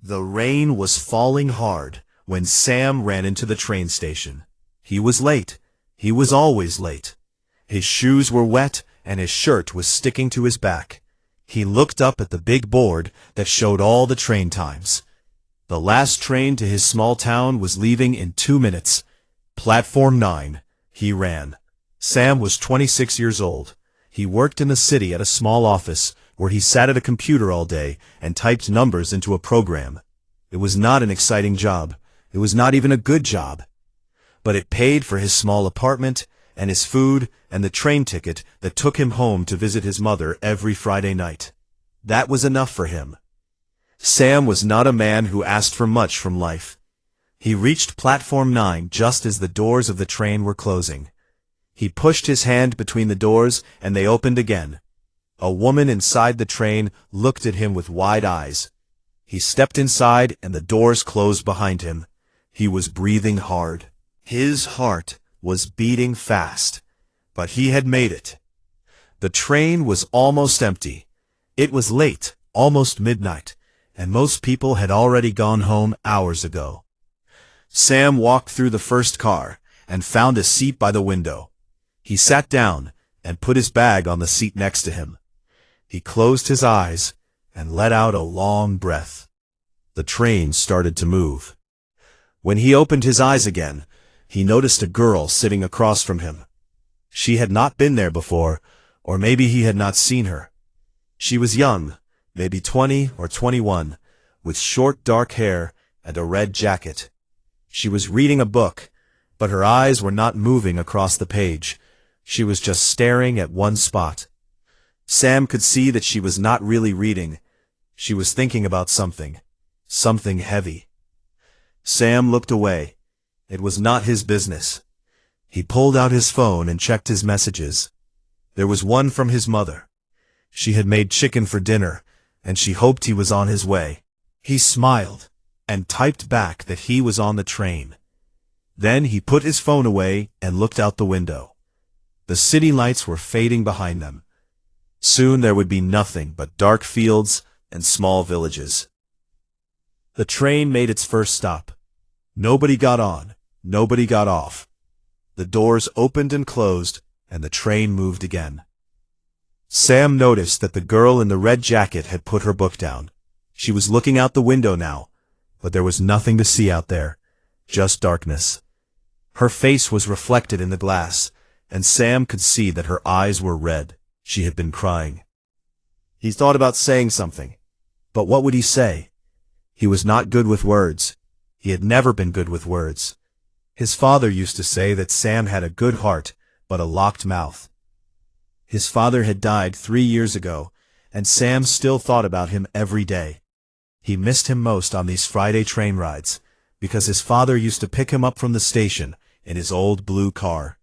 The rain was falling hard when Sam ran into the train station. He was late. He was always late. His shoes were wet and his shirt was sticking to his back. He looked up at the big board that showed all the train times. The last train to his small town was leaving in 2 minutes. Platform 9. He ran. Sam was 26 years old. He worked in the city at a small office where he sat at a computer all day and typed numbers into a program. It was not an exciting job. It was not even a good job. But it paid for his small apartment and his food and the train ticket that took him home to visit his mother every Friday night. That was enough for him. Sam was not a man who asked for much from life. He reached platform 9 just as the doors of the train were closing. He pushed his hand between the doors and they opened again. A woman inside the train looked at him with wide eyes. He stepped inside and the doors closed behind him. He was breathing hard. His heart was beating fast, but he had made it. The train was almost empty. It was late, almost midnight, and most people had already gone home hours ago. Sam walked through the first car and found a seat by the window. He sat down and put his bag on the seat next to him. He closed his eyes and let out a long breath. The train started to move. When he opened his eyes again, he noticed a girl sitting across from him. She had not been there before, or maybe he had not seen her. She was young, maybe 20 or 21, with short dark hair and a red jacket. She was reading a book, but her eyes were not moving across the page. She was just staring at one spot. Sam could see that she was not really reading. She was thinking about something heavy. Sam looked away. It was not his business. He pulled out his phone and checked his messages. There was one from his mother. She had made chicken for dinner, and she hoped he was on his way. He smiled and typed back that he was on the train. Then he put his phone away and looked out the window. The city lights were fading behind them. Soon there would be nothing but dark fields and small villages. The train made its first stop. Nobody got on. Nobody got off. The doors opened and closed, and the train moved again. Sam noticed that the girl in the red jacket had put her book down. She was looking out the window now, but there was nothing to see out there, just darkness. Her face was reflected in the glass, and Sam could see that her eyes were red. She had been crying. He thought about saying something, but what would he say? He was not good with words. He had never been good with words. His father used to say that Sam had a good heart, but a locked mouth. His father had died 3 years ago, and Sam still thought about him every day. He missed him most on these Friday train rides, because his father used to pick him up from the station in his old blue car.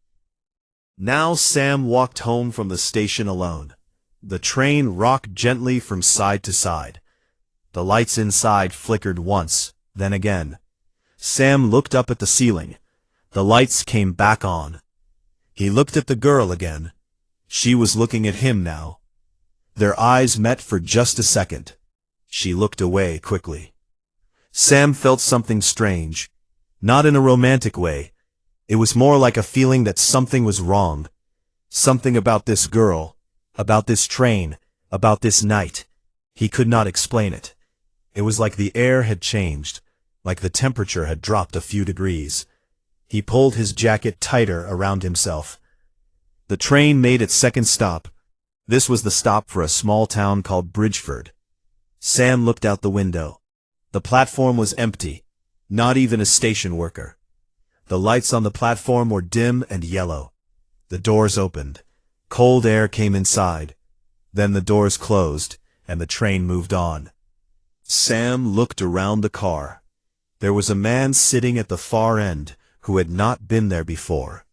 Now Sam walked home from the station alone. The train rocked gently from side to side. The lights inside flickered once, then again. Sam looked up at the ceiling. The lights came back on. He looked at the girl again. She was looking at him now. Their eyes met for just a second. She looked away quickly. Sam felt something strange, not in a romantic way. It was more like a feeling that something was wrong. Something about this girl, about this train, about this night. He could not explain it. It was like the air had changed, like the temperature had dropped a few degrees. He pulled his jacket tighter around himself. The train made its second stop. This was the stop for a small town called Bridgeford. Sam looked out the window. The platform was empty, not even a station worker. The lights on the platform were dim and yellow. The doors opened. Cold air came inside. Then the doors closed, and the train moved on. Sam looked around the car. There was a man sitting at the far end who had not been there before.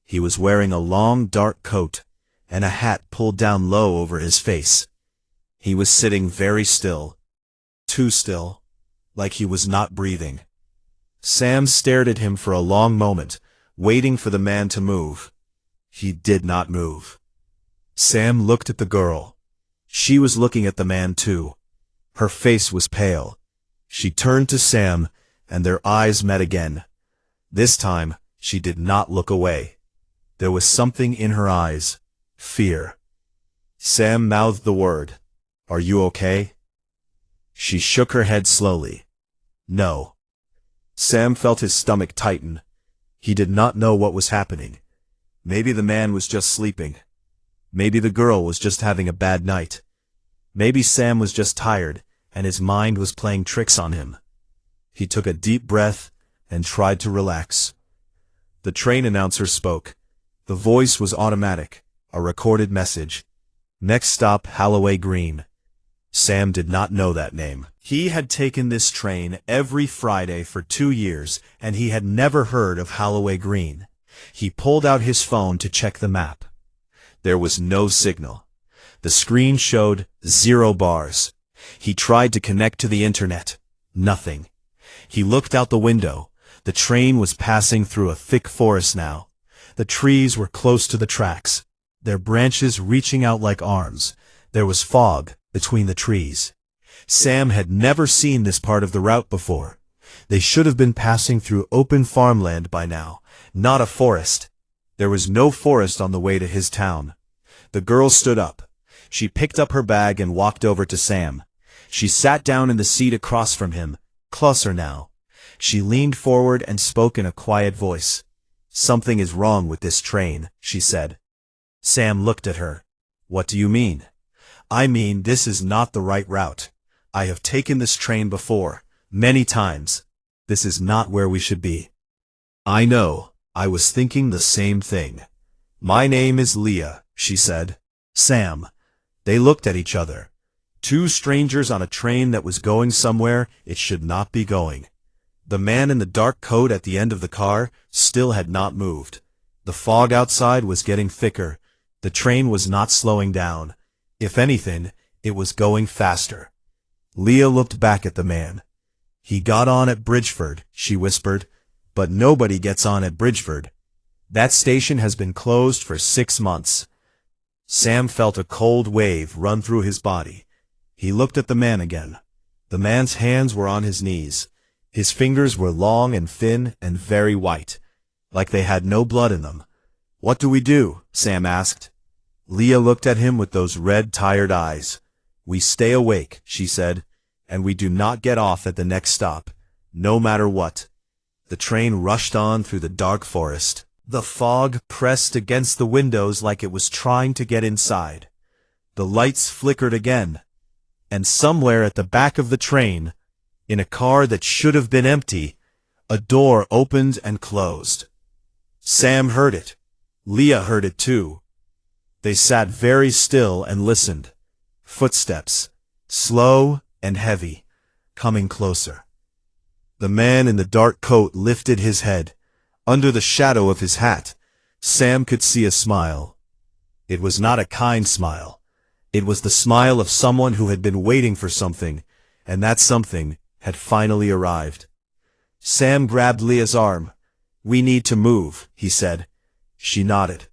He was wearing a long dark coat and a hat pulled down low over his face. He was sitting very still, too still, like he was not breathing. Sam stared at him for a long moment, waiting for the man to move. He did not move. Sam looked at the girl. She was looking at the man too. Her face was pale. She turned to Sam, and their eyes met again. This time, she did not look away. There was something in her eyes. Fear. Sam mouthed the word. "Are you okay?" She shook her head slowly. "No." Sam felt his stomach tighten. He did not know what was happening. Maybe the man was just sleeping. Maybe the girl was just having a bad night. Maybe Sam was just tired, and his mind was playing tricks on him. He took a deep breath and tried to relax. The train announcer spoke. The voice was automatic, a recorded message. Next stop, HFY Green. Sam did not know that name. He had taken this train every Friday for 2 years, and he had never heard of HFY Green. He pulled out his phone to check the map. There was no signal. The screen showed 0 bars. He tried to connect to the internet. Nothing. He looked out the window. The train was passing through a thick forest now. The trees were close to the tracks, their branches reaching out like arms. There was fog between the trees. Sam had never seen this part of the route before. They should have been passing through open farmland by now, not a forest. There was no forest on the way to his town. The girl stood up. She picked up her bag and walked over to Sam. She sat down in the seat across from him, closer now. She leaned forward and spoke in a quiet voice. "Something is wrong with this train," she said. Sam looked at her. "What do you mean?" "I mean, this is not the right route. I have taken this train before, many times. This is not where we should be." "I know. I was thinking the same thing." "My name is Leah," she said. "Sam." They looked at each other. Two strangers on a train that was going somewhere it should not be going. The man in the dark coat at the end of the car still had not moved. The fog outside was getting thicker. The train was not slowing down. If anything, it was going faster. Leah looked back at the man. "He got on at Bridgeford," she whispered. "But nobody gets on at Bridgeford. That station has been closed for 6 months." Sam felt a cold wave run through his body. He looked at the man again. The man's hands were on his knees. His fingers were long and thin and very white, like they had no blood in them. "What do we do?" Sam asked. Leah looked at him with those red, tired eyes. "We stay awake," she said, "and we do not get off at the next stop, no matter what." The train rushed on through the dark forest. The fog pressed against the windows like it was trying to get inside. The lights flickered again, and somewhere at the back of the train, in a car that should have been empty, a door opened and closed. Sam heard it. Leah heard it too. They sat very still and listened. Footsteps, slow and heavy, coming closer. The man in the dark coat lifted his head. Under the shadow of his hat, Sam could see a smile. It was not a kind smile. It was the smile of someone who had been waiting for something, and that something had finally arrived. Sam grabbed Leah's arm. "We need to move," he said. She nodded.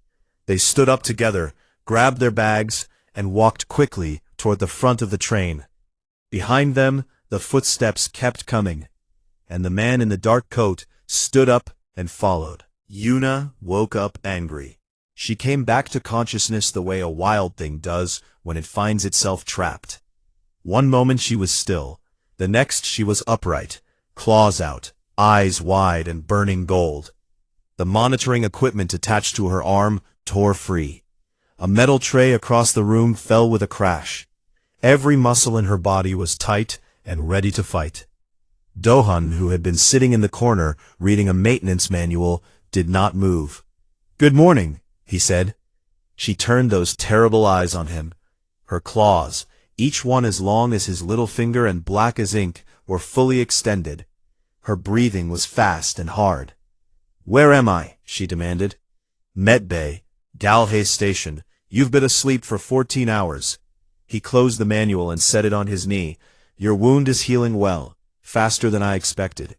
They stood up together, grabbed their bags, and walked quickly toward the front of the train. Behind them, the footsteps kept coming, and the man in the dark coat stood up and followed. Yuna woke up angry. She came back to consciousness the way a wild thing does when it finds itself trapped. One moment she was still. The next she was upright, claws out, eyes wide and burning gold. The monitoring equipment attached to her arm tore free. A metal tray across the room fell with a crash. Every muscle in her body was tight and ready to fight. Dohan, who had been sitting in the corner reading a maintenance manual, did not move. "Good morning," he said. She turned those terrible eyes on him. Her claws, each one as long as his little finger and black as ink, were fully extended. Her breathing was fast and hard. "Where am I?" she demanded. "Medbay, Galhay Station. You've been asleep for 14 hours. He closed the manual and set it on his knee. "Your wound is healing well, faster than I expected."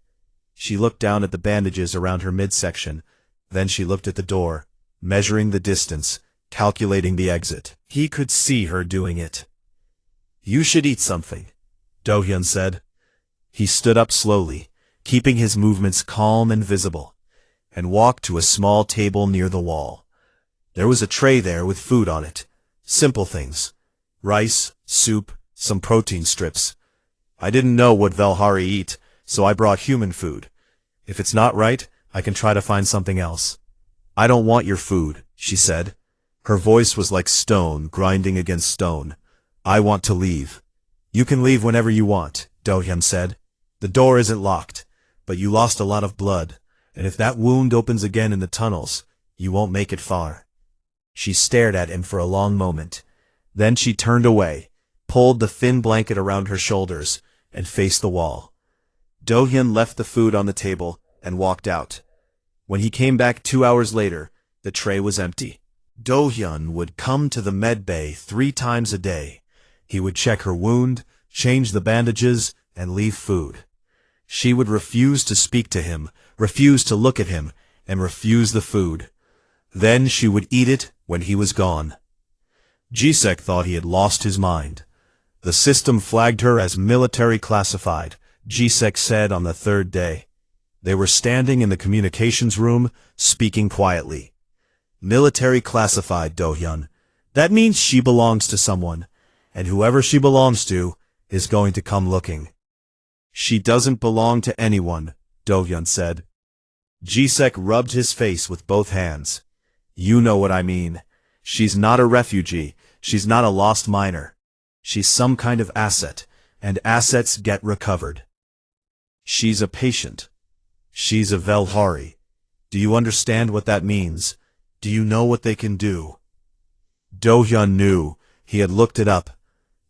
She looked down at the bandages around her midsection. Then she looked at the door, measuring the distance, calculating the exit. He could see her doing it. "You should eat something," Do-hyun said. He stood up slowly, keeping his movements calm and visible, and walked to a small table near the wall. There was a tray there with food on it. Simple things. Rice, soup, some protein strips. I didn't know what Velhari eat, so I brought human food. If it's not right, I can try to find something else. I don't want your food, she said. Her voice was like stone grinding against stone. I want to leave. You can leave whenever you want, Do-hyun said. The door isn't locked, but you lost a lot of blood, and if that wound opens again in the tunnels, you won't make it far. She stared at him for a long moment. Then she turned away, pulled the thin blanket around her shoulders, and faced the wall. Do-hyun left the food on the table and walked out. When he came back 2 hours later, the tray was empty. Do-hyun would come to the med bay 3 times a day. He would check her wound, change the bandages, and leave food. She would refuse to speak to him, refuse to look at him, and refuse the food. Then she would eat it when he was gone. Jisek thought he had lost his mind. The system flagged her as military classified, Jisek said on the 3rd day. They were standing in the communications room, speaking quietly. Military classified, Do-hyun. That means she belongs to someone, and whoever she belongs to is going to come looking. She doesn't belong to anyone, Do-hyun said. Jisek rubbed his face with both hands. You know what I mean. She's not a refugee. She's not a lost miner. She's some kind of asset, and assets get recovered. She's a patient. She's a Velhari. Do you understand what that means? Do you know what they can do? Do-hyun knew. He had looked it up.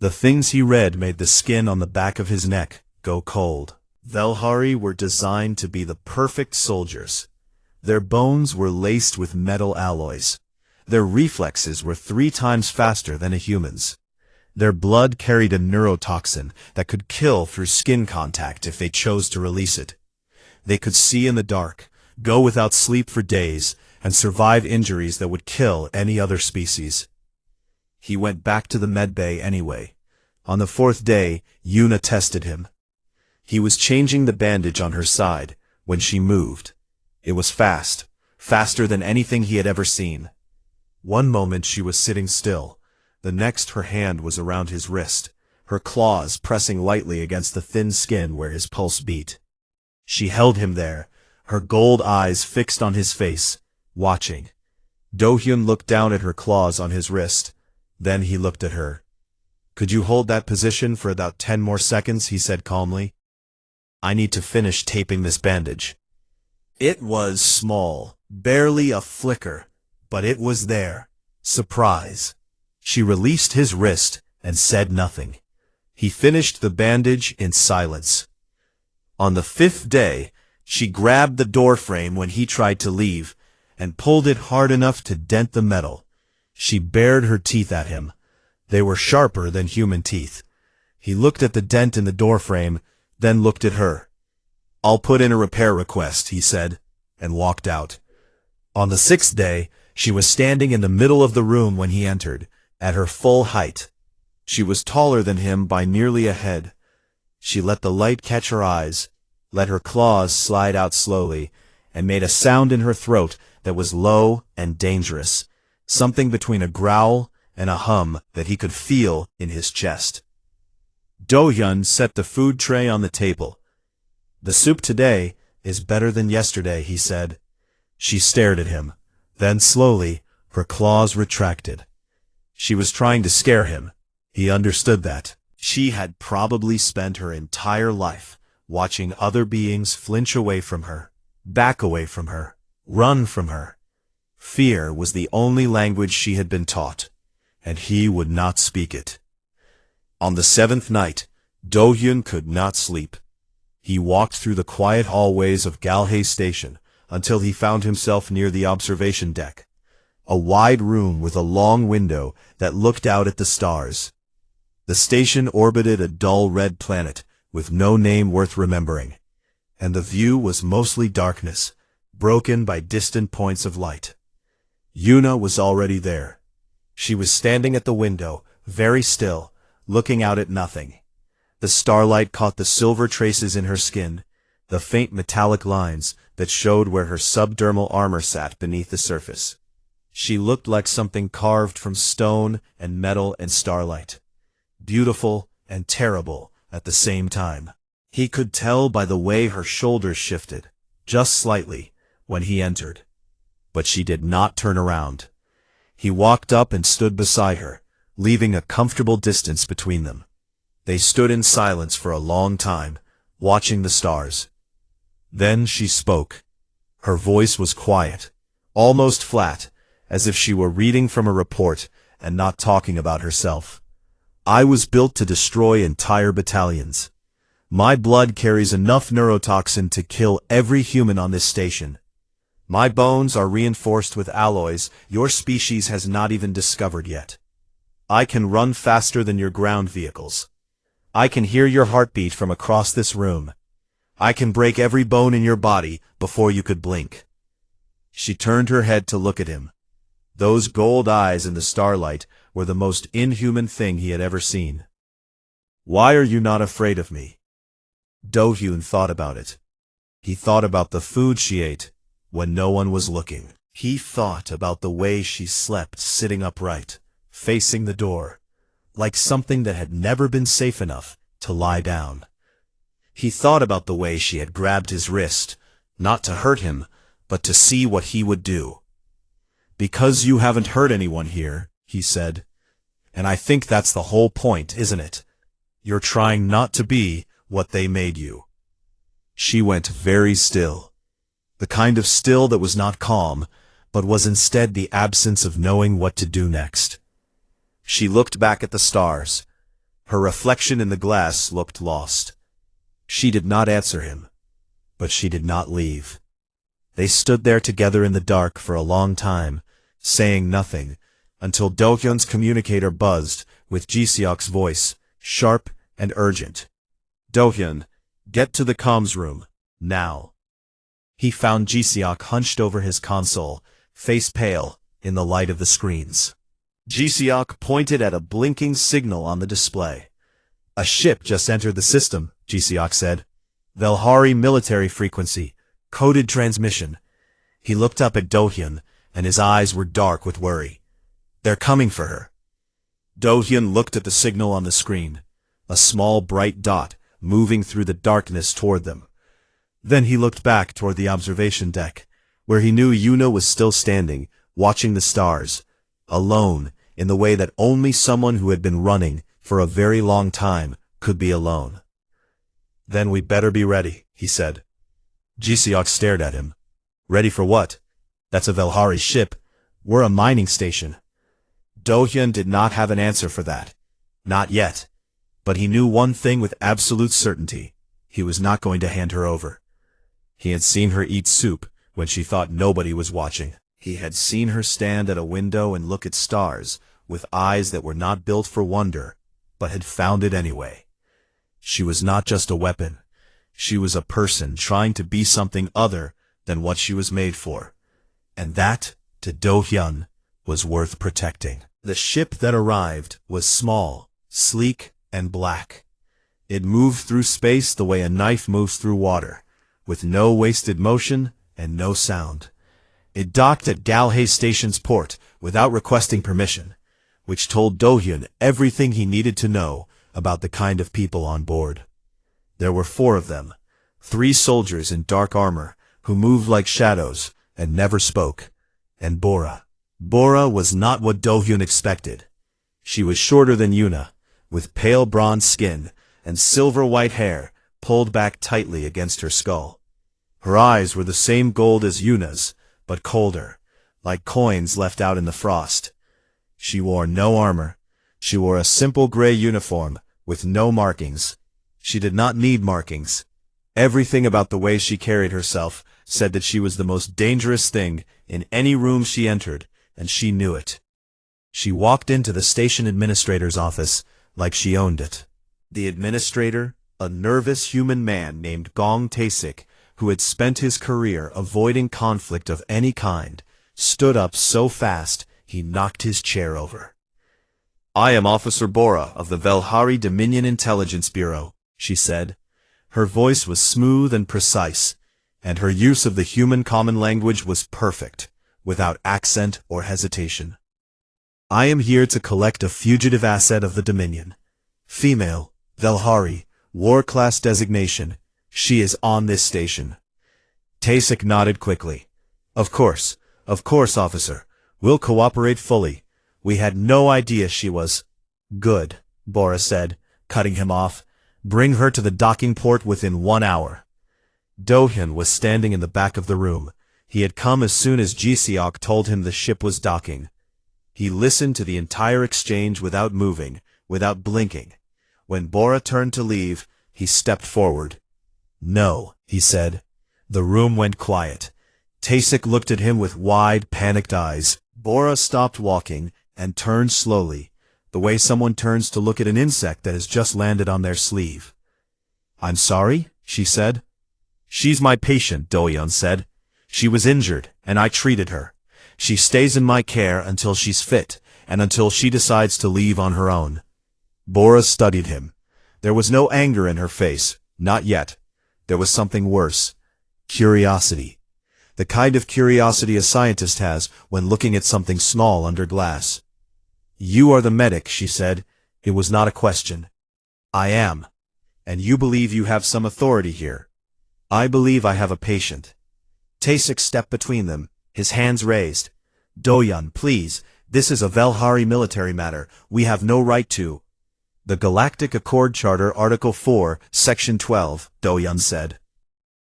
The things he read made the skin on the back of his neck go cold. Velhari were designed to be the perfect soldiers. Their bones were laced with metal alloys. Their reflexes were 3 times faster than a human's. Their blood carried a neurotoxin that could kill through skin contact if they chose to release it. They could see in the dark, go without sleep for days, and survive injuries that would kill any other species. He went back to the medbay anyway. On the 4th day, Yuna tested him. He was changing the bandage on her side when she moved. It was fast, faster than anything he had ever seen. One moment she was sitting still. The next her hand was around his wrist, her claws pressing lightly against the thin skin where his pulse beat. She held him there, her gold eyes fixed on his face, watching. Do-hyun looked down at her claws on his wrist. Then he looked at her. Could you hold that position for about 10 more seconds, he said calmly. I need to finish taping this bandage. It was small, barely a flicker, but it was there. Surprise. She released his wrist and said nothing. He finished the bandage in silence. On the 5th day, she grabbed the doorframe when he tried to leave and pulled it hard enough to dent the metal. She bared her teeth at him. They were sharper than human teeth. He looked at the dent in the doorframe, then looked at her. I'll put in a repair request, he said, and walked out. On the 6th day, she was standing in the middle of the room when he entered, at her full height. She was taller than him by nearly a head. She let the light catch her eyes, let her claws slide out slowly, and made a sound in her throat that was low and dangerous, something between a growl and a hum that he could feel in his chest. Do-hyun set the food tray on the table. The soup today is better than yesterday, he said. She stared at him. Then slowly, her claws retracted. She was trying to scare him. He understood that. She had probably spent her entire life watching other beings flinch away from her, back away from her, run from her. Fear was the only language she had been taught, and he would not speak it. On the 7th night, Do-hyun could not sleep. He walked through the quiet hallways of Galhae Station until he found himself near the observation deck, a wide room with a long window that looked out at the stars. The station orbited a dull red planet with no name worth remembering, and the view was mostly darkness, broken by distant points of light. Yuna was already there. She was standing at the window, very still, looking out at nothing. The starlight caught the silver traces in her skin, the faint metallic lines that showed where her subdermal armor sat beneath the surface. She looked like something carved from stone and metal and starlight, beautiful and terrible at the same time. He could tell by the way her shoulders shifted, just slightly, when he entered. But she did not turn around. He walked up and stood beside her, leaving a comfortable distance between them. They stood in silence for a long time, watching the stars. Then she spoke. Her voice was quiet, almost flat, as if she were reading from a report and not talking about herself. I was built to destroy entire battalions. My blood carries enough neurotoxin to kill every human on this station. My bones are reinforced with alloys your species has not even discovered yet. I can run faster than your ground vehicles. I can hear your heartbeat from across this room. I can break every bone in your body before you could blink. She turned her head to look at him. Those gold eyes in the starlight were the most inhuman thing he had ever seen. Why are you not afraid of me? Do-hyun thought about it. He thought about the food she ate when no one was looking. He thought about the way she slept sitting upright, facing the door, like something that had never been safe enough to lie down. He thought about the way she had grabbed his wrist, not to hurt him, but to see what he would do. Because you haven't hurt anyone here, he said. And I think that's the whole point, isn't it? You're trying not to be what they made you. She went very still. The kind of still that was not calm, but was instead the absence of knowing what to do next. She looked back at the stars. Her reflection in the glass looked lost. She did not answer him, but she did not leave. They stood there together in the dark for a long time, saying nothing, until Do-hyun's communicator buzzed with Ji-seok's voice, sharp and urgent. Do-hyun, get to the comms room, now. He found Ji-seok hunched over his console, face pale, in the light of the screens. Ji-seok pointed at a blinking signal on the display. A ship just entered the system, Ji-seok said. Velhari military frequency, coded transmission. He looked up at Do-hyun, and his eyes were dark with worry. They're coming for her. Do-hyun looked at the signal on the screen, a small bright dot moving through the darkness toward them. Then he looked back toward the observation deck, where he knew Yuna was still standing, watching the stars, alone, in the way that only someone who had been running for a very long time could be alone. Then we better be ready, he said. Ji-seok stared at him. Ready for what? That's a Velhari ship. We're a mining station. Do-hyun did not have an answer for that. Not yet. But he knew one thing with absolute certainty. He was not going to hand her over. He had seen her eat soup when she thought nobody was watching. He had seen her stand at a window and look at stars with eyes that were not built for wonder, but had found it anyway. She was not just a weapon. She was a person trying to be something other than what she was made for. And that, to Do-hyun, was worth protecting. The ship that arrived was small, sleek, and black. It moved through space the way a knife moves through water, with no wasted motion and no sound. It docked at Galhae Station's port without requesting permission, which told Do-hyun everything he needed to know about the kind of people on board. There were 4 of them, 3 soldiers in dark armor, who moved like shadows and never spoke, and Bora. Bora was not what Do-hyun expected. She was shorter than Yuna, with pale bronze skin and silver-white hair pulled back tightly against her skull. Her eyes were the same gold as Yuna's, but colder, like coins left out in the frost. She wore no armor. She wore a simple gray uniform with no markings. She did not need markings. Everything about the way she carried herself said that she was the most dangerous thing in any room she entered, and she knew it. She walked into the station administrator's office like she owned it. The administrator, a nervous human man named Gong Tae-sik, who had spent his career avoiding conflict of any kind, stood up so fast he knocked his chair over. I am Officer Bora of the Velhari Dominion Intelligence Bureau, she said. Her voice was smooth and precise, and her use of the human common language was perfect, without accent or hesitation. I am here to collect a fugitive asset of the Dominion. Female, Velhari, War Class designation. She is on this station. Tasik nodded quickly. Of course, officer. We'll cooperate fully. We had no idea she was— Good, Bora said, cutting him off. Bring her to the docking port within 1 hour. Do-hyun was standing in the back of the room. He had come as soon as Ji-seok told him the ship was docking. He listened to the entire exchange without moving, without blinking. When Bora turned to leave, he stepped forward. No, he said. The room went quiet. Tasik looked at him with wide, panicked eyes. Bora stopped walking and turned slowly, the way someone turns to look at an insect that has just landed on their sleeve. I'm sorry, she said. She's my patient, Do-hyun said. She was injured, and I treated her. She stays in my care until she's fit, and until she decides to leave on her own. Bora studied him. There was no anger in her face, not yet. There was something worse. Curiosity. The kind of curiosity a scientist has when looking at something small under glass. You are the medic, she said. It was not a question. I am. And you believe you have some authority here. I believe I have a patient. Tasik stepped between them, his hands raised. Do-hyun, please, this is a Velhari military matter. We have no right to— The Galactic Accord Charter, Article 4, Section 12, Do-hyun said.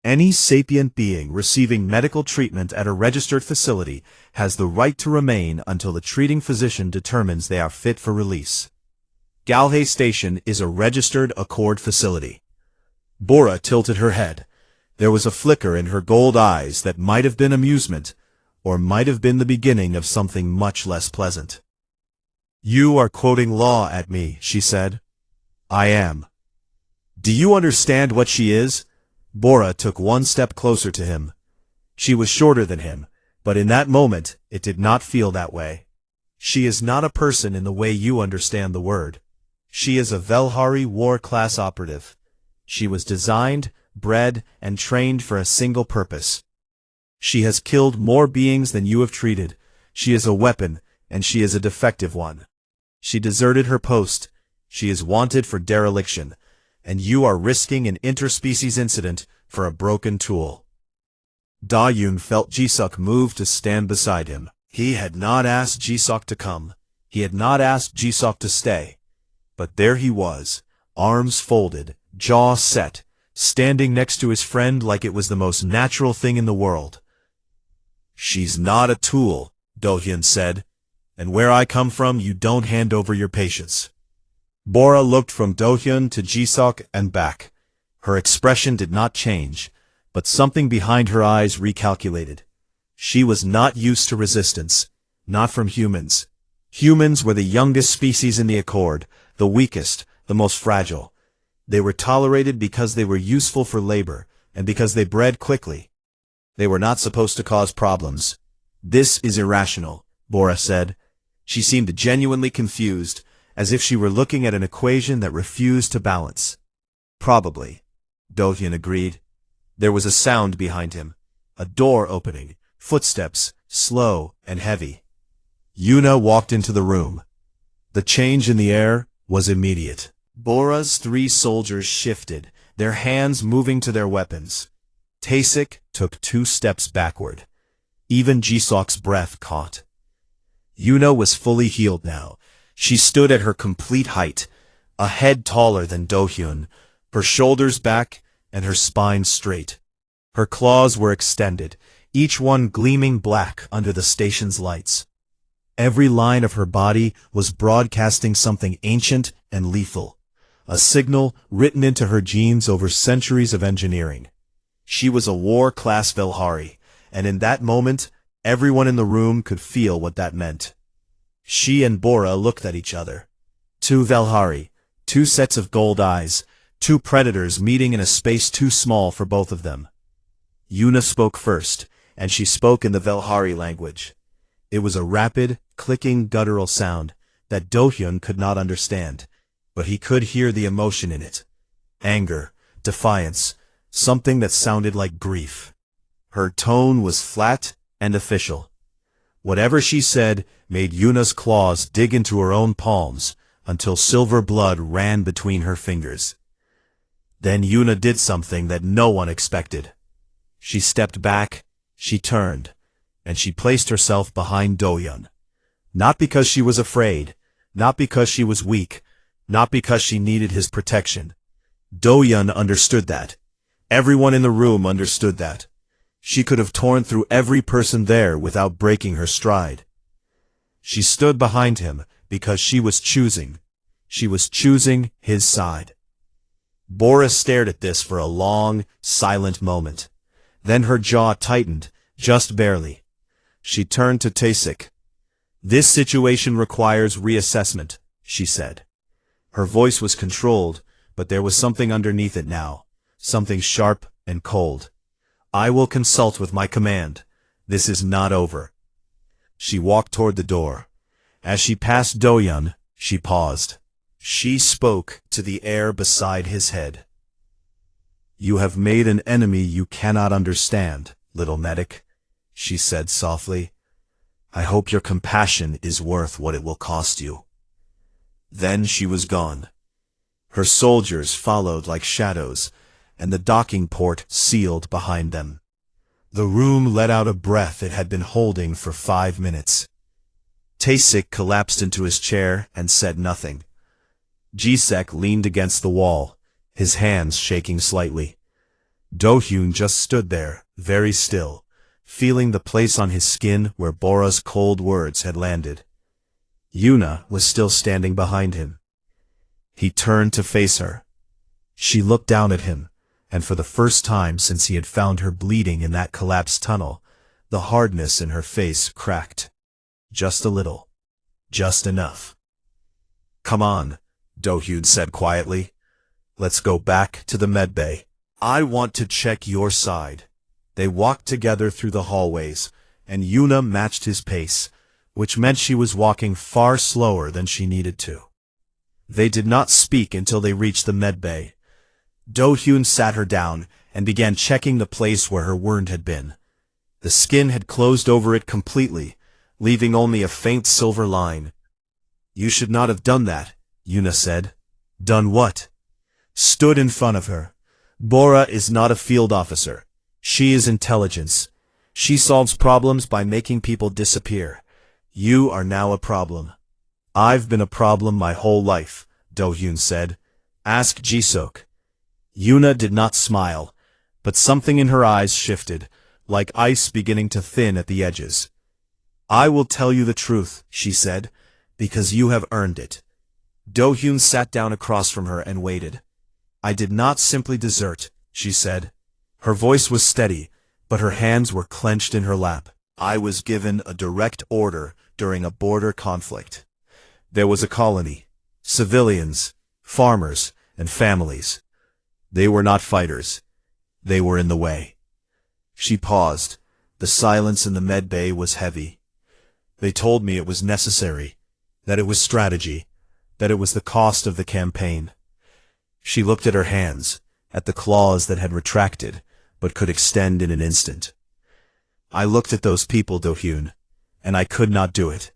Any sapient being receiving medical treatment at a registered facility has the right to remain until the treating physician determines they are fit for release. Galhae Station is a registered Accord facility. Bora tilted her head. There was a flicker in her gold eyes that might have been amusement, or might have been the beginning of something much less pleasant. You are quoting law at me, she said. I am. Do you understand what she is? Bora took one step closer to him. She was shorter than him, but in that moment it did not feel that way. She is not a person in the way you understand the word. She is a Velhari War Class operative. She was designed, bred, and trained for a single purpose. She has killed more beings than you have treated. She is a weapon, and she is a defective one. She deserted her post. She is wanted for dereliction, and you are risking an interspecies incident for a broken tool. Da-hyun felt Ji-seok move to stand beside him. He had not asked Ji-seok to come. He had not asked Ji-seok to stay. But there he was, arms folded, jaw set, standing next to his friend like it was the most natural thing in the world. She's not a tool, Do-hyun said, and where I come from you don't hand over your patients. Bora looked from Do-hyun to Ji-seok and back. Her expression did not change, but something behind her eyes recalculated. She was not used to resistance, not from humans. Humans were the youngest species in the Accord, the weakest, the most fragile. They were tolerated because they were useful for labor, and because they bred quickly. They were not supposed to cause problems. This is irrational, Bora said. She seemed genuinely confused, as if she were looking at an equation that refused to balance. Probably, Do-hyun agreed. There was a sound behind him, a door opening, footsteps, slow and heavy. Yuna walked into the room. The change in the air was immediate. Bora's 3 soldiers shifted, their hands moving to their weapons. Tasik took 2 steps backward. Even Ji-seok's breath caught. Yuna was fully healed now. She stood at her complete height, a head taller than Do-hyun, her shoulders back and her spine straight. Her claws were extended, each one gleaming black under the station's lights. Every line of her body was broadcasting something ancient and lethal, a signal written into her genes over centuries of engineering. She was a war-class Velhari, and in that moment, everyone in the room could feel what that meant. She and Bora looked at each other. 2 Velhari, 2 sets of gold eyes, 2 predators meeting in a space too small for both of them. Yuna spoke first, and she spoke in the Velhari language. It was a rapid, clicking, guttural sound, that Do-hyun could not understand, but he could hear the emotion in it. Anger, defiance, something that sounded like grief. Her tone was flat and official. Whatever she said made Yuna's claws dig into her own palms until silver blood ran between her fingers. Then Yuna did something that no one expected. She stepped back, she turned, and she placed herself behind Do-hyun. Not because she was afraid, not because she was weak, not because she needed his protection. Do-hyun understood that. Everyone in the room understood that. She could have torn through every person there without breaking her stride. She stood behind him because she was choosing. She was choosing his side. Bora stared at this for a long, silent moment. Then her jaw tightened, just barely. She turned to Taesik. "This situation requires reassessment," she said. Her voice was controlled, but there was something underneath it now, something sharp and cold. "I will consult with my command. This is not over." She walked toward the door. As she passed Do-hyun, she paused. She spoke to the air beside his head. "You have made an enemy you cannot understand, little medic," she said softly. "I hope your compassion is worth what it will cost you." Then she was gone. Her soldiers followed like shadows, and the docking port sealed behind them. The room let out a breath it had been holding for 5 minutes. Taesik collapsed into his chair and said nothing. Jisek leaned against the wall, his hands shaking slightly. Do-hyun just stood there, very still, feeling the place on his skin where Bora's cold words had landed. Yuna was still standing behind him. He turned to face her. She looked down at him, and for the first time since he had found her bleeding in that collapsed tunnel, the hardness in her face cracked. Just a little. Just enough. "Come on," Do-hyun said quietly. "Let's go back to the medbay. I want to check your side." They walked together through the hallways, and Yuna matched his pace, which meant she was walking far slower than she needed to. They did not speak until they reached the medbay. Do-hyun sat her down and began checking the place where her wound had been. The skin had closed over it completely, leaving only a faint silver line. "You should not have done that," Yuna said. "Done what?" "Stood in front of her. Bora is not a field officer. She is intelligence. She solves problems by making people disappear. You are now a problem." "I've been a problem my whole life," Do-hyun said. "Ask Jisok." Yuna did not smile, but something in her eyes shifted, like ice beginning to thin at the edges. "I will tell you the truth," she said, "because you have earned it." Do-hyun sat down across from her and waited. "I did not simply desert," she said. Her voice was steady, but her hands were clenched in her lap. "I was given a direct order during a border conflict. There was a colony, civilians, farmers, and families. They were not fighters. They were in the way." She paused. The silence in the medbay was heavy. "They told me it was necessary, that it was strategy, that it was the cost of the campaign." She looked at her hands, at the claws that had retracted, but could extend in an instant. "I looked at those people, Do-hyun, and I could not do it.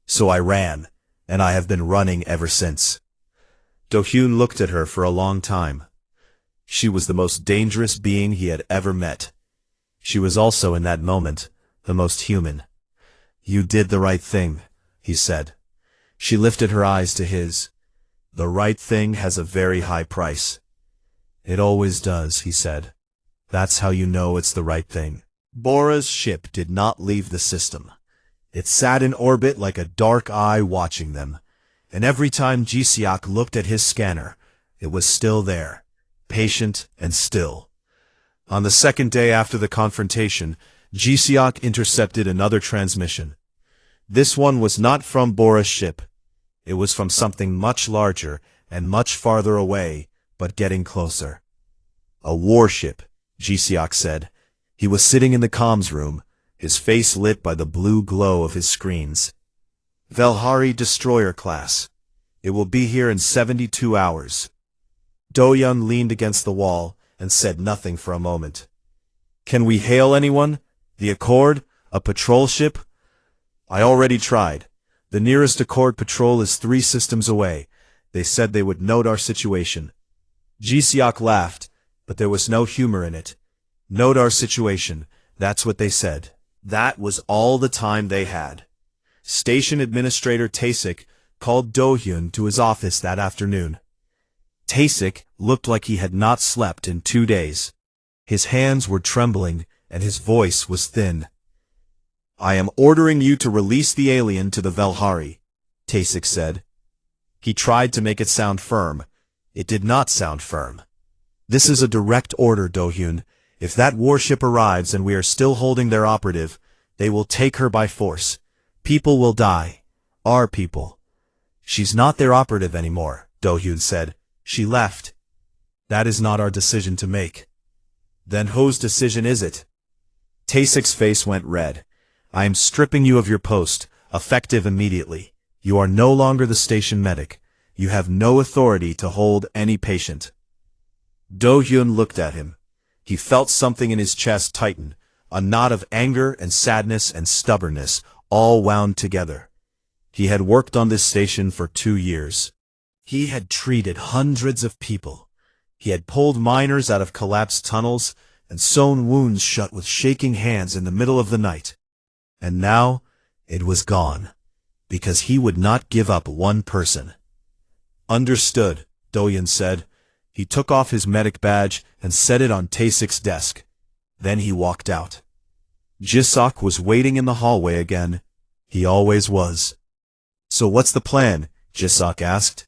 So I ran, and I have been running ever since." Do-hyun looked at her for a long time. She was the most dangerous being he had ever met. She was also, in that moment, the most human. "You did the right thing," he said. She lifted her eyes to his. "The right thing has a very high price." "It always does," he said. "That's how you know it's the right thing." Bora's ship did not leave the system. It sat in orbit like a dark eye watching them, and every time Jisiak looked at his scanner, it was still there, patient and still. On the second day after the confrontation, Jisiak intercepted another transmission. This one was not from Bora's ship. It was from something much larger and much farther away, but getting closer. "A warship," Jisiak said. He was sitting in the comms room, his face lit by the blue glow of his screens. Velhari Destroyer Class. It will be here in 72 hours. Do-hyun leaned against the wall and said nothing for a moment. Can we hail anyone? The Accord? A patrol ship? I already tried. The nearest Accord patrol is 3 systems away. They said they would note our situation. Ji-seok laughed, but there was no humor in it. Note our situation, that's what they said. That was all the time they had. Station Administrator Tae-sik called Do-hyun to his office that afternoon. Tae-sik looked like he had not slept in 2 days. His hands were trembling, and his voice was thin. I am ordering you to release the alien to the Velhari, Tae-sik said. He tried to make it sound firm. It did not sound firm. This is a direct order, Do-hyun. If that warship arrives and we are still holding their operative, they will take her by force. People will die. Our people. She's not their operative anymore, Do-hyun said. She left. That is not our decision to make. Then whose decision is it? Tae-sik's face went red. I am stripping you of your post, effective immediately. You are no longer the station medic. You have no authority to hold any patient. Do-hyun looked at him. He felt something in his chest tighten, a knot of anger and sadness and stubbornness, all wound together. He had worked on this station for 2 years. He had treated hundreds of people. He had pulled miners out of collapsed tunnels and sewn wounds shut with shaking hands in the middle of the night. And now it was gone, because he would not give up one person. Understood, Do-hyun said. He took off his medic badge and set it on Tae-sik's desk. Then he walked out. Ji-seok was waiting in the hallway again. He always was. So what's the plan? Ji-seok asked.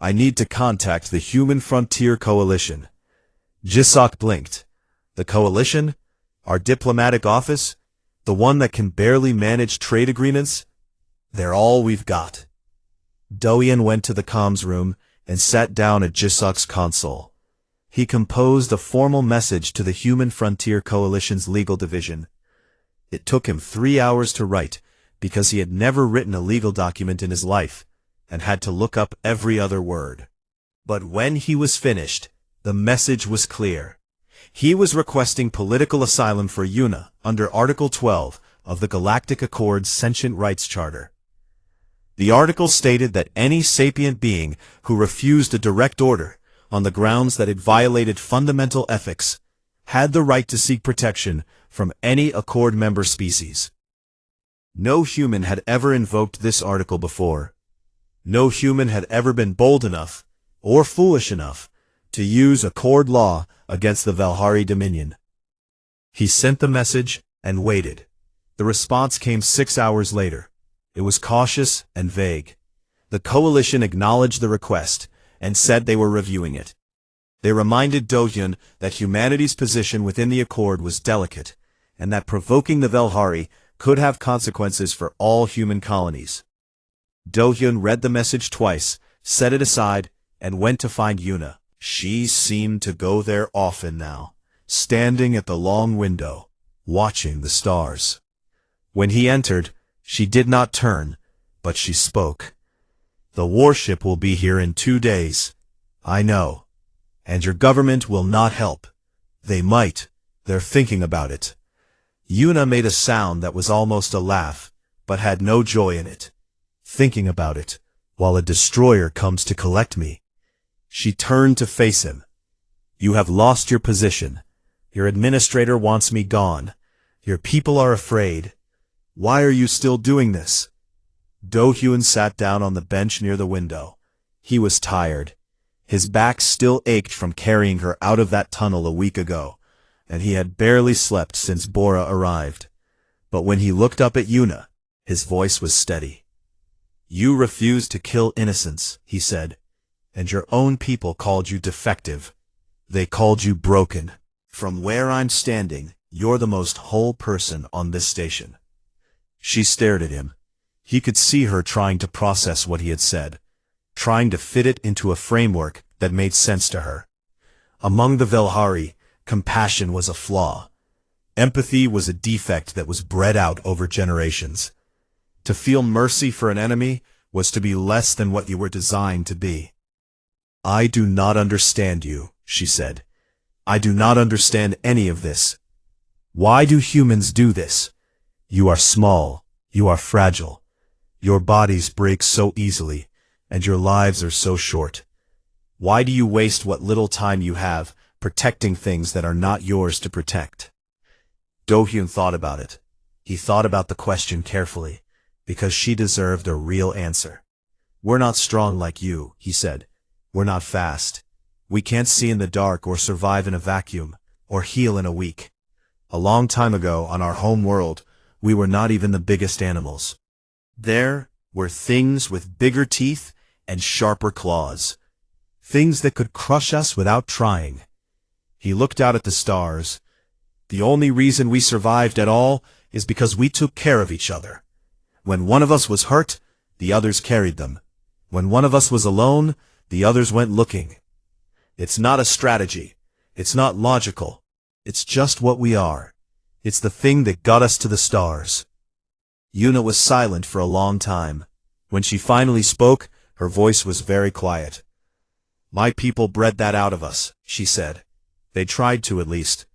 I need to contact the Human Frontier Coalition. Ji-seok blinked. The coalition? Our diplomatic office? The one that can barely manage trade agreements? They're all we've got. Do-hyun went to the comms room and sat down at Ji-seok's console. He composed a formal message to the Human Frontier Coalition's legal division. It took him 3 hours to write, because he had never written a legal document in his life, and had to look up every other word. But when he was finished, the message was clear. He was requesting political asylum for Yuna under Article 12 of the Galactic Accord's Sentient Rights Charter. The article stated that any sapient being who refused a direct order on the grounds that it violated fundamental ethics had the right to seek protection from any Accord member species. No human had ever invoked this article before. No human had ever been bold enough, or foolish enough, to use Accord law against the Velhari Dominion. He sent the message and waited. The response came 6 hours later. It was cautious and vague. The coalition acknowledged the request and said they were reviewing it. They reminded Do-hyun that humanity's position within the Accord was delicate, and that provoking the Velhari could have consequences for all human colonies. Do-hyun read the message twice, set it aside, and went to find Yuna. She seemed to go there often now, standing at the long window, watching the stars. When he entered, she did not turn, but she spoke. The warship will be here in 2 days. I know. And your government will not help. They might. They're thinking about it. Yuna made a sound that was almost a laugh, but had no joy in it. Thinking about it, while a destroyer comes to collect me. She turned to face him. You have lost your position. Your administrator wants me gone. Your people are afraid. Why are you still doing this? Do-hyun sat down on the bench near the window. He was tired. His back still ached from carrying her out of that tunnel a week ago, and he had barely slept since Bora arrived. But when he looked up at Yuna, his voice was steady. You refused to kill innocents, he said, and your own people called you defective. They called you broken. From where I'm standing, you're the most whole person on this station. She stared at him. He could see her trying to process what he had said, trying to fit it into a framework that made sense to her. Among the Velhari, compassion was a flaw. Empathy was a defect that was bred out over generations. To feel mercy for an enemy was to be less than what you were designed to be. "I do not understand you," she said. "I do not understand any of this. Why do humans do this? You are small, you are fragile. Your bodies break so easily, and your lives are so short. Why do you waste what little time you have protecting things that are not yours to protect?" Do-hyun thought about it. He thought about the question carefully, because she deserved a real answer. "We're not strong like you," he said. "We're not fast. We can't see in the dark or survive in a vacuum, or heal in a week. A long time ago, on our home world, we were not even the biggest animals. There were things with bigger teeth and sharper claws. Things that could crush us without trying." He looked out at the stars. "The only reason we survived at all is because we took care of each other. When one of us was hurt, the others carried them. When one of us was alone, the others went looking. It's not a strategy. It's not logical. It's just what we are. It's the thing that got us to the stars." Yuna was silent for a long time. When she finally spoke, her voice was very quiet. "My people bred that out of us," she said. "They tried to, at least."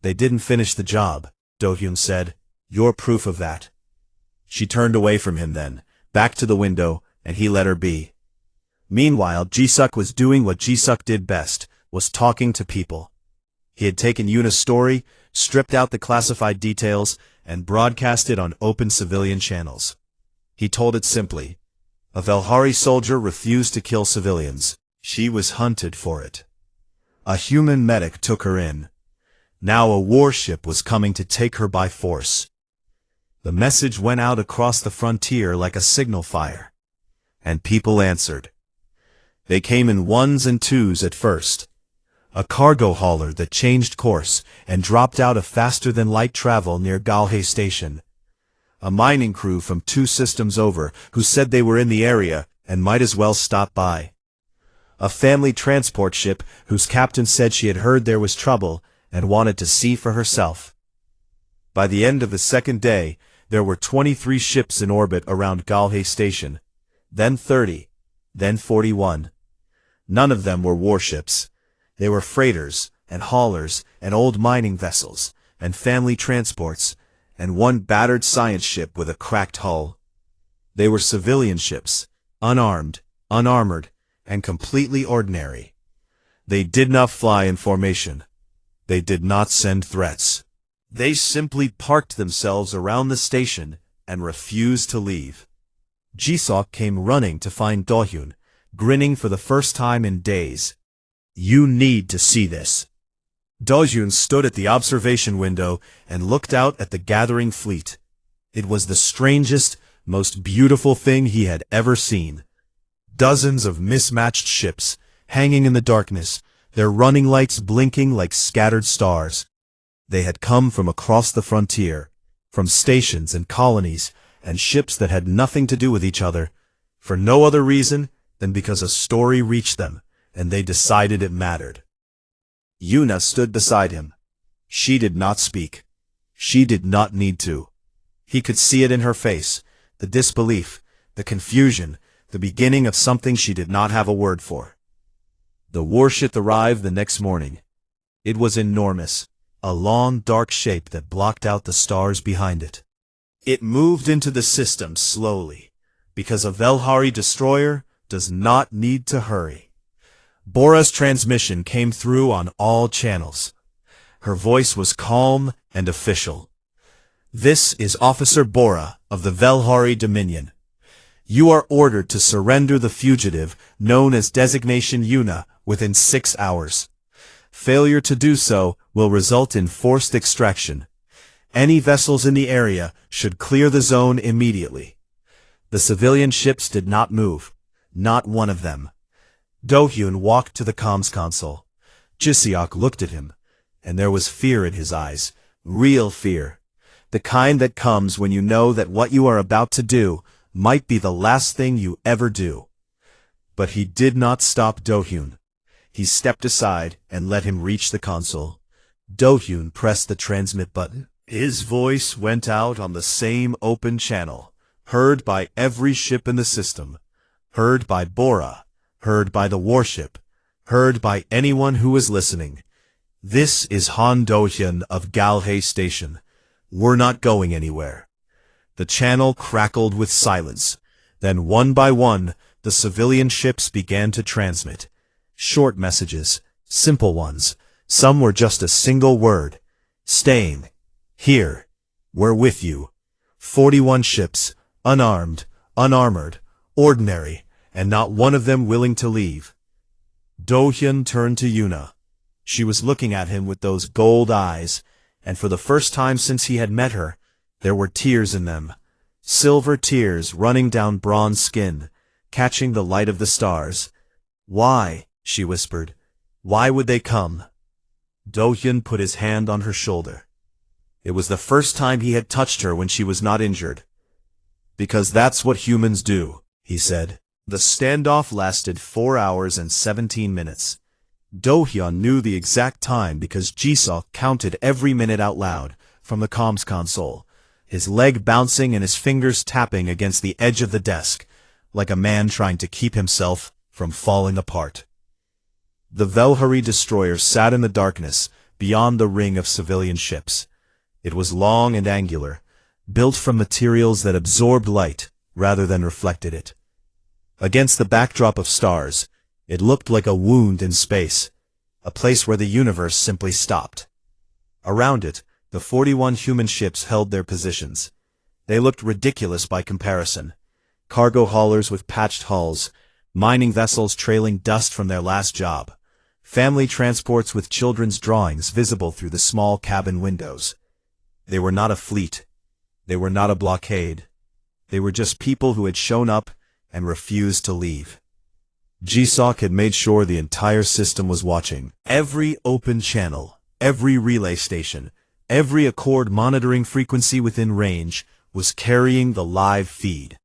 "They didn't finish the job," Do-hyun said. "You're proof of that." She turned away from him then, back to the window, and he let her be. Meanwhile, Jisuk was doing what Jisuk did best, was talking to people. He had taken Yuna's story, stripped out the classified details, and broadcast it on open civilian channels. He told it simply. A Velhari soldier refused to kill civilians. She was hunted for it. A human medic took her in. Now a warship was coming to take her by force. The message went out across the frontier like a signal fire. And people answered. They came in ones and twos at first. A cargo hauler that changed course and dropped out of faster-than-light travel near Galhe Station. A mining crew from 2 systems over who said they were in the area and might as well stop by. A family transport ship whose captain said she had heard there was trouble and wanted to see for herself. By the end of the second day, there were 23 ships in orbit around Galhe Station, then 30, then 41. None of them were warships. They were freighters, and haulers, and old mining vessels, and family transports, and one battered science ship with a cracked hull. They were civilian ships, unarmed, unarmored, and completely ordinary. They did not fly in formation. They did not send threats. They simply parked themselves around the station and refused to leave. Jisuk came running to find Do-hyun, grinning for the first time in days. "You need to see this." Do-hyun stood at the observation window and looked out at the gathering fleet. It was the strangest, most beautiful thing he had ever seen. Dozens of mismatched ships, hanging in the darkness, their running lights blinking like scattered stars. They had come from across the frontier, from stations and colonies, and ships that had nothing to do with each other, for no other reason than because a story reached them, and they decided it mattered. Yuna stood beside him. She did not speak. She did not need to. He could see it in her face, the disbelief, the confusion, the beginning of something she did not have a word for. The warship arrived the next morning. It was enormous, a long, dark shape that blocked out the stars behind it. It moved into the system slowly, because a Velhari destroyer does not need to hurry. Bora's transmission came through on all channels. Her voice was calm and official. "This is Officer Bora of the Velhari Dominion. You are ordered to surrender the fugitive known as Designation Yuna within 6 hours. Failure to do so will result in forced extraction. Any vessels in the area should clear the zone immediately." The civilian ships did not move, not one of them. Do-hyun walked to the comms console. Jisuk looked at him, and there was fear in his eyes, real fear, the kind that comes when you know that what you are about to do might be the last thing you ever do. But he did not stop Do-hyun. He stepped aside and let him reach the console. Do-hyun pressed the transmit button. His voice went out on the same open channel, heard by every ship in the system, heard by Bora, heard by the warship, heard by anyone who was listening. This is Han Do-hyun of Galhe Station. We're not going anywhere. The channel crackled with silence. Then one by one, the civilian ships began to transmit. Short messages, simple ones. Some were just a single word. Staying. Here. We're with you. 41 ships, unarmed, unarmored, ordinary, and not one of them willing to leave. Do-hyun turned to Yuna. She was looking at him with those gold eyes, and for the first time since he had met her, there were tears in them. Silver tears running down bronze skin, catching the light of the stars. Why? She whispered. Why would they come? Do-hyun put his hand on her shoulder. It was the first time he had touched her when she was not injured. Because that's what humans do, he said. The standoff lasted 4 hours and 17 minutes. Do-hyun knew the exact time because Jisoo counted every minute out loud from the comms console, his leg bouncing and his fingers tapping against the edge of the desk, like a man trying to keep himself from falling apart. The Velhari destroyer sat in the darkness beyond the ring of civilian ships. It was long and angular, built from materials that absorbed light rather than reflected it. Against the backdrop of stars, it looked like a wound in space, a place where the universe simply stopped. Around it, the 41 human ships held their positions. They looked ridiculous by comparison. Cargo haulers with patched hulls, mining vessels trailing dust from their last job, family transports with children's drawings visible through the small cabin windows. They were not a fleet. They were not a blockade. They were just people who had shown up and refused to leave. Jisoo had made sure the entire system was watching. Every open channel, every relay station, every Accord monitoring frequency within range was carrying the live feed.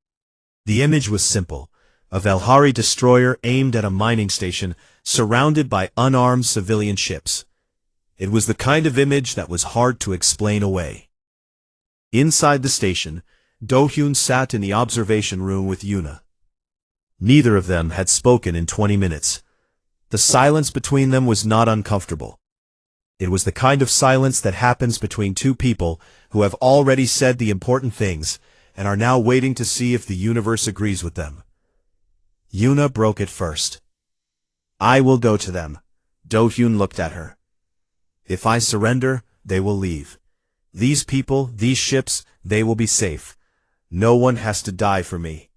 The image was simple. A Velhari destroyer aimed at a mining station surrounded by unarmed civilian ships. It was the kind of image that was hard to explain away. Inside the station, Do-hyun sat in the observation room with Yuna. Neither of them had spoken in 20 minutes. The silence between them was not uncomfortable. It was the kind of silence that happens between two people who have already said the important things and are now waiting to see if the universe agrees with them. Yuna broke it first. I will go to them. Do-hyun looked at her. If I surrender, they will leave. These people, these ships, they will be safe. No one has to die for me.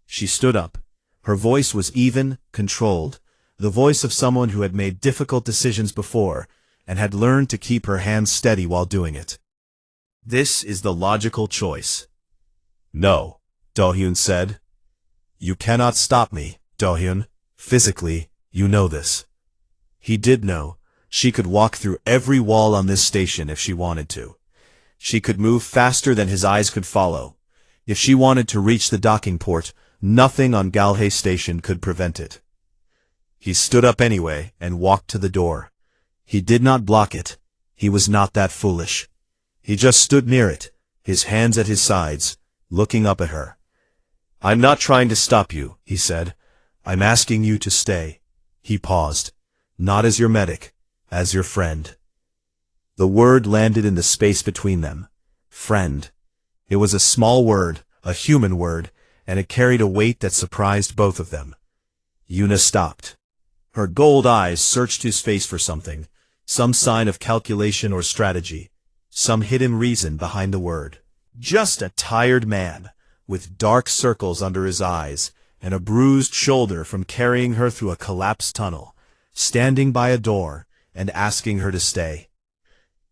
She stood up. Her voice was even, controlled, the voice of someone who had made difficult decisions before and had learned to keep her hands steady while doing it. This is the logical choice. No, Do-hyun said. You cannot stop me, Do-hyun. Physically, you know this. He did know. She could walk through every wall on this station if she wanted to. She could move faster than his eyes could follow. If she wanted to reach the docking port, nothing on Galhe Station could prevent it. He stood up anyway and walked to the door. He did not block it. He was not that foolish. He just stood near it, his hands at his sides, looking up at her. I'm not trying to stop you, he said. I'm asking you to stay. He paused. Not as your medic, as your friend. The word landed in the space between them. Friend. It was a small word, a human word, and it carried a weight that surprised both of them. Yuna stopped. Her gold eyes searched his face for something, some sign of calculation or strategy, some hidden reason behind the word. Just a tired man, with dark circles under his eyes, and a bruised shoulder from carrying her through a collapsed tunnel, standing by a door and asking her to stay.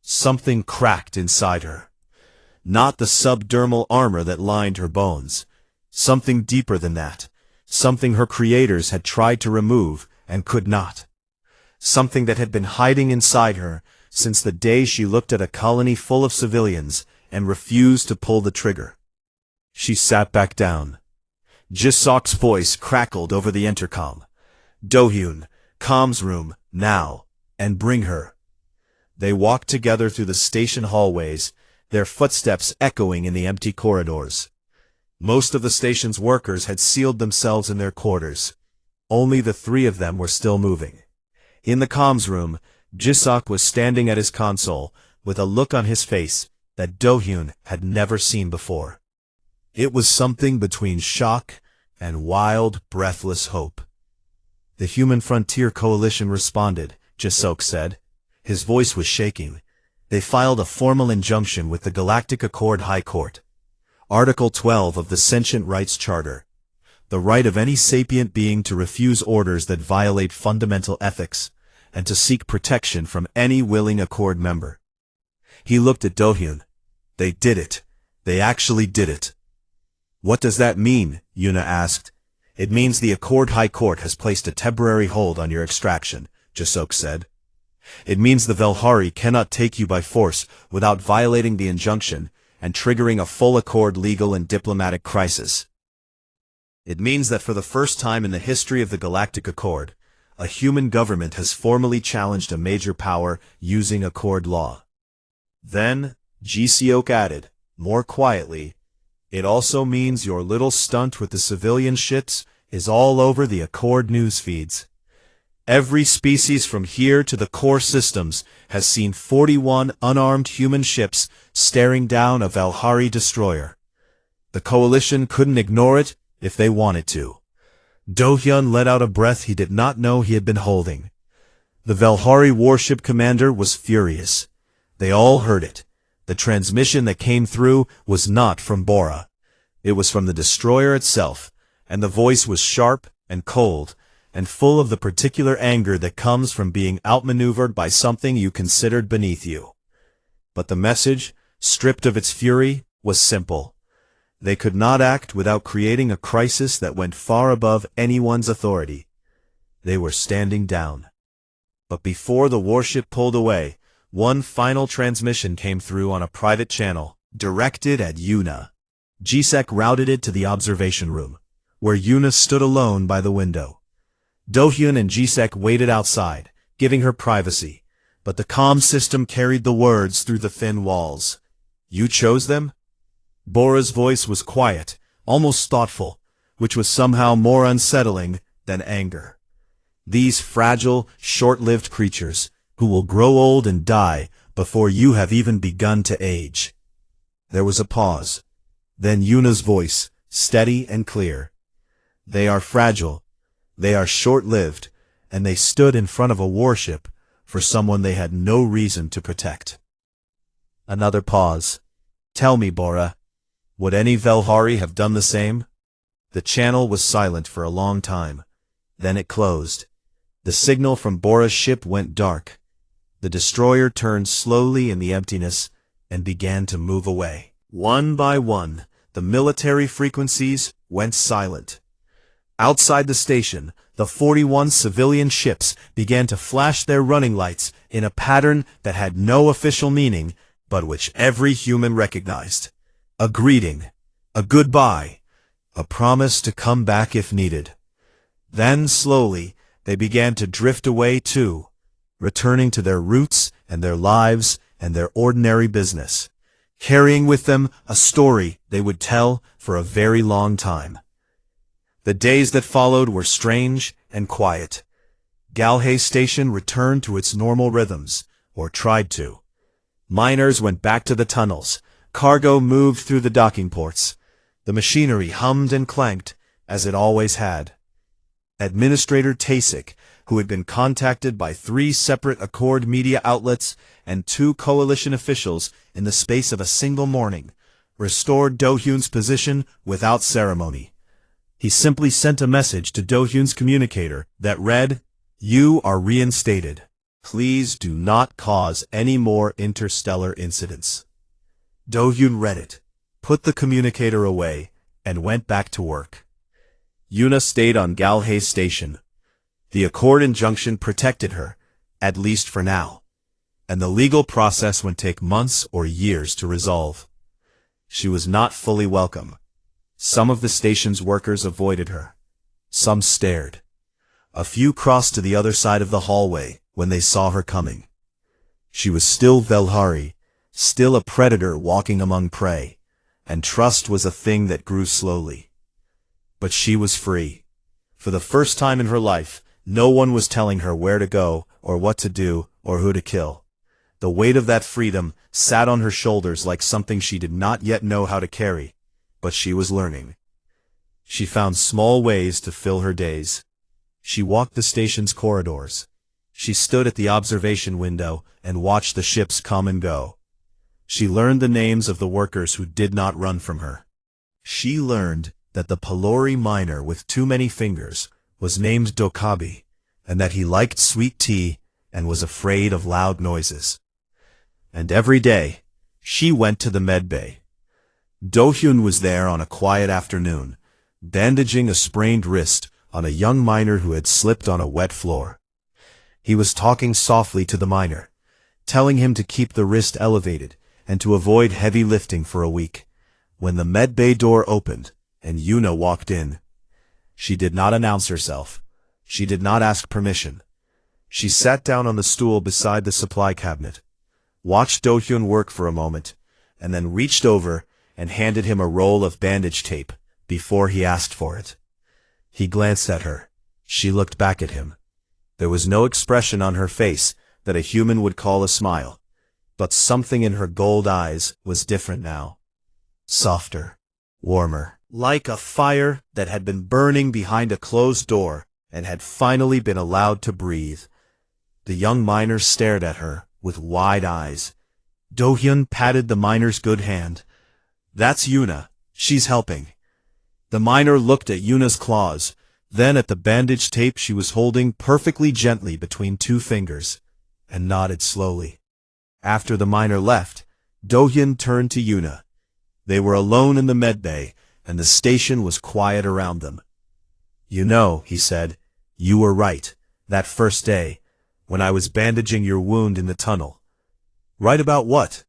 Something cracked inside her. Not the subdermal armor that lined her bones. Something deeper than that. Something her creators had tried to remove and could not. Something that had been hiding inside her since the day she looked at a colony full of civilians and refused to pull the trigger. She sat back down. Jiseok's voice crackled over the intercom. Do-hyun, comms room, now, and bring her. They walked together through the station hallways, their footsteps echoing in the empty corridors. Most of the station's workers had sealed themselves in their quarters. Only the three of them were still moving. In the comms room, Jisok was standing at his console, with a look on his face that Do-hyun had never seen before. It was something between shock and wild, breathless hope. "The Human Frontier Coalition responded," Jisok said. His voice was shaking. "They filed a formal injunction with the Galactic Accord High Court. Article 12 of the Sentient Rights Charter. The right of any sapient being to refuse orders that violate fundamental ethics, and to seek protection from any willing Accord member." He looked at Do-hyun. "They did it. They actually did it." "What does that mean?" Yuna asked. "It means the Accord High Court has placed a temporary hold on your extraction," Jisok said. "It means the Velhari cannot take you by force without violating the injunction and triggering a full Accord legal and diplomatic crisis. It means that for the first time in the history of the Galactic Accord, a human government has formally challenged a major power using Accord law." Then, Jisok added, more quietly, "It also means your little stunt with the civilian ships is all over the Accord news feeds. Every species from here to the core systems has seen 41 unarmed human ships staring down a Velhari destroyer. The Coalition couldn't ignore it if they wanted to." Do-hyun let out a breath he did not know he had been holding. The Velhari warship commander was furious. They all heard it. The transmission that came through was not from Bora. It was from the destroyer itself, and the voice was sharp and cold, and full of the particular anger that comes from being outmaneuvered by something you considered beneath you. But the message, stripped of its fury, was simple. They could not act without creating a crisis that went far above anyone's authority. They were standing down. But before the warship pulled away, one final transmission came through on a private channel, directed at Yuna. Jisek routed it to the observation room, where Yuna stood alone by the window. Do-hyun and Jisek waited outside, giving her privacy, but the comm system carried the words through the thin walls. "You chose them?" Bora's voice was quiet, almost thoughtful, which was somehow more unsettling than anger. "These fragile, short-lived creatures, who will grow old and die before you have even begun to age." There was a pause. Then Yuna's voice, steady and clear. "They are fragile. They are short-lived, and they stood in front of a warship for someone they had no reason to protect." Another pause. "Tell me, Bora, would any Velhari have done the same?" The channel was silent for a long time. Then it closed. The signal from Bora's ship went dark. The destroyer turned slowly in the emptiness and began to move away. One by one, the military frequencies went silent. Outside the station, the 41 civilian ships began to flash their running lights in a pattern that had no official meaning, but which every human recognized. A greeting, a goodbye, a promise to come back if needed. Then, slowly, they began to drift away too, returning to their roots and their lives and their ordinary business, carrying with them a story they would tell for a very long time. The days that followed were strange and quiet. Galhay Station returned to its normal rhythms, or tried to. Miners went back to the tunnels. Cargo moved through the docking ports. The machinery hummed and clanked, as it always had. Administrator Tasik, who had been contacted by 3 separate Accord media outlets and 2 coalition officials in the space of a single morning, restored Do-hyun's position without ceremony. He simply sent a message to Do-hyun's communicator that read, "You are reinstated. Please do not cause any more interstellar incidents." Do-hyun read it, put the communicator away, and went back to work. Yuna stayed on Galhay Station. The Accord injunction protected her, at least for now, and the legal process would take months or years to resolve. She was not fully welcome. Some of the station's workers avoided her. Some stared. A few crossed to the other side of the hallway when they saw her coming. She was still Velhari, still a predator walking among prey, and trust was a thing that grew slowly. But she was free. For the first time in her life, no one was telling her where to go, or what to do, or who to kill. The weight of that freedom sat on her shoulders like something she did not yet know how to carry, but she was learning. She found small ways to fill her days. She walked the station's corridors. She stood at the observation window and watched the ships come and go. She learned the names of the workers who did not run from her. She learned that the Pelori miner with too many fingers was named Dokabi, and that he liked sweet tea and was afraid of loud noises. And every day, she went to the medbay. Do-hyun was there on a quiet afternoon, bandaging a sprained wrist on a young miner who had slipped on a wet floor. He was talking softly to the miner, telling him to keep the wrist elevated and to avoid heavy lifting for a week, when the medbay door opened and Yuna walked in. She did not announce herself. She did not ask permission. She sat down on the stool beside the supply cabinet, watched Do-hyun work for a moment, and then reached over and handed him a roll of bandage tape before he asked for it. He glanced at her. She looked back at him. There was no expression on her face that a human would call a smile, but something in her gold eyes was different now. Softer, warmer, like a fire that had been burning behind a closed door and had finally been allowed to breathe. The young miner stared at her with wide eyes. Do-hyun patted the miner's good hand. "That's Yuna. She's helping." The miner looked at Yuna's claws, then at the bandage tape she was holding perfectly gently between two fingers, and nodded slowly. After the miner left, Do-hyun turned to Yuna. They were alone in the medbay, and the station was quiet around them. "You know," he said, "you were right, that first day, when I was bandaging your wound in the tunnel." "Right about what?"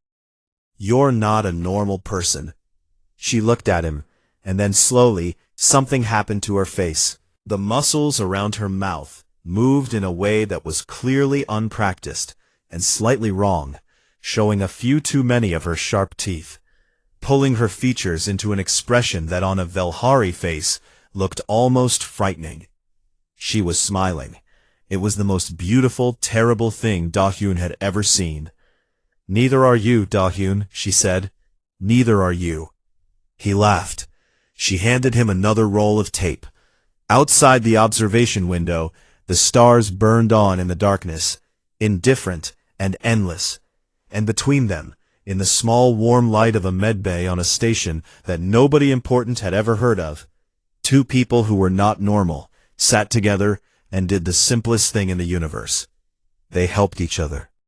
"You're not a normal person." She looked at him, and then slowly, something happened to her face. The muscles around her mouth moved in a way that was clearly unpracticed and slightly wrong, showing a few too many of her sharp teeth, pulling her features into an expression that on a Velhari face looked almost frightening. She was smiling. It was the most beautiful, terrible thing Do-hyun had ever seen. "Neither are you, Do-hyun," she said. "Neither are you." He laughed. She handed him another roll of tape. Outside the observation window, the stars burned on in the darkness, indifferent and endless. And between them, in the small warm light of a medbay on a station that nobody important had ever heard of, two people who were not normal sat together and did the simplest thing in the universe. They helped each other.